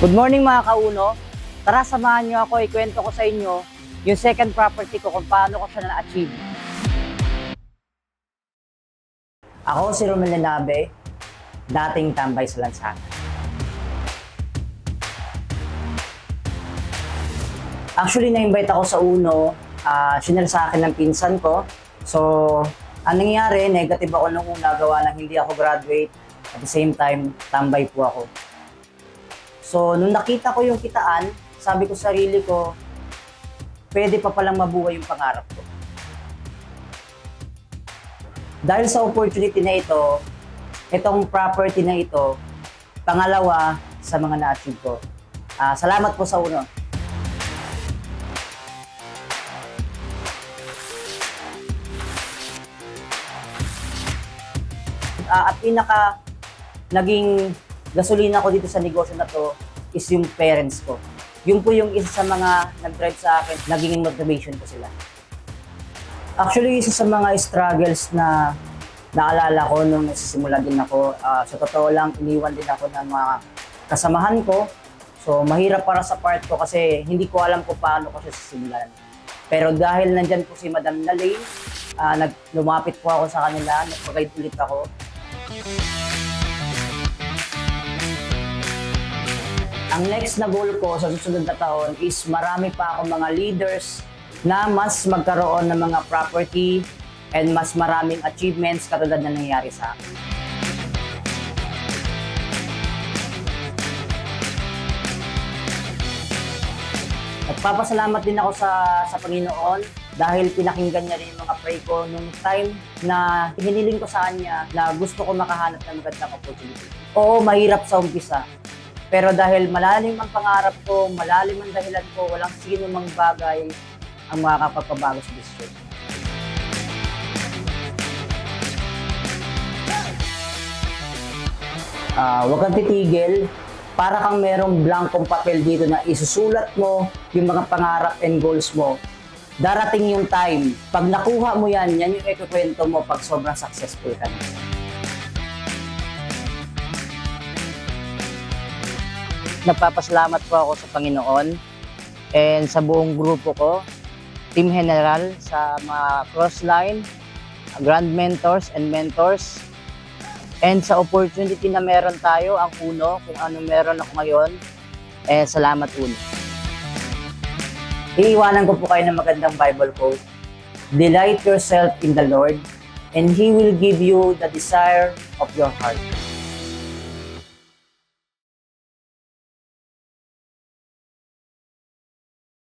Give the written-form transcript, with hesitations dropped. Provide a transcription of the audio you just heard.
Good morning mga kauno. Tara samahan nyo ako, ikwento ko sa inyo yung second property ko kung paano ko siya na-achieve. Ako si Romel Lenabe, dating tambay sa lansangan. Actually, na-invite ako sa Uno, sinare sa akin ng pinsan ko. So, anong nangyari, negative ako nung una, gawa ng hindi ako graduate. At the same time, tambay po ako. So, nung nakita ko yung kitaan, sabi ko sa sarili ko, pwede pa palang mabuhay yung pangarap ko. Dahil sa opportunity na ito, itong property na ito, pangalawa sa mga na-achieve ko. Salamat po sa Uno. At pinaka naging gasolina ko dito sa negosyo na to is yung parents ko. Yun po yung isa sa mga nag-drive sa akin, naging motivation ko sila. Actually, isa sa mga struggles na naalala ko nung nagsisimula din ako, sa totoo lang, iniwan din ako ng mga kasamahan ko. So, mahirap para sa part ko kasi hindi ko alam kung paano ko siya sisimulan. Pero dahil nandyan po si Madam Nalain, lumapit po ako sa kanila, nagpag-guide ulit ako. Ang next na goal ko sa susunod na taon is marami pa akong mga leaders na mas magkaroon ng mga property and mas maraming achievements katulad na nangyayari sa akin. Nagpapasalamat din ako sa Panginoon dahil pinakinggan niya rin yung mga pray ko nung time na hiniling ko sa kanya na gusto ko makahanap ng magandang opportunity. Oo, mahirap sa umpisa. Pero dahil malalim ang pangarap ko, malalim ang dahilan ko, walang sino mang bagay ang makakapagpabago sa desisyon. Huwag kang titigil. Para kang merong blankong papel dito na isusulat mo yung mga pangarap and goals mo. Darating yung time. Pag nakuha mo yan, yan yung ikukwento mo pag sobrang successful ka na. Nagpapasalamat po ako sa Panginoon and sa buong grupo ko, Team General, sa mga crossline, Grand Mentors and Mentors, and sa opportunity na meron tayo, ang Uno, kung ano meron ako ngayon, salamat Uno. Iiwanan ko po kayo ng magandang Bible quote. Delight yourself in the Lord, and He will give you the desire of your heart.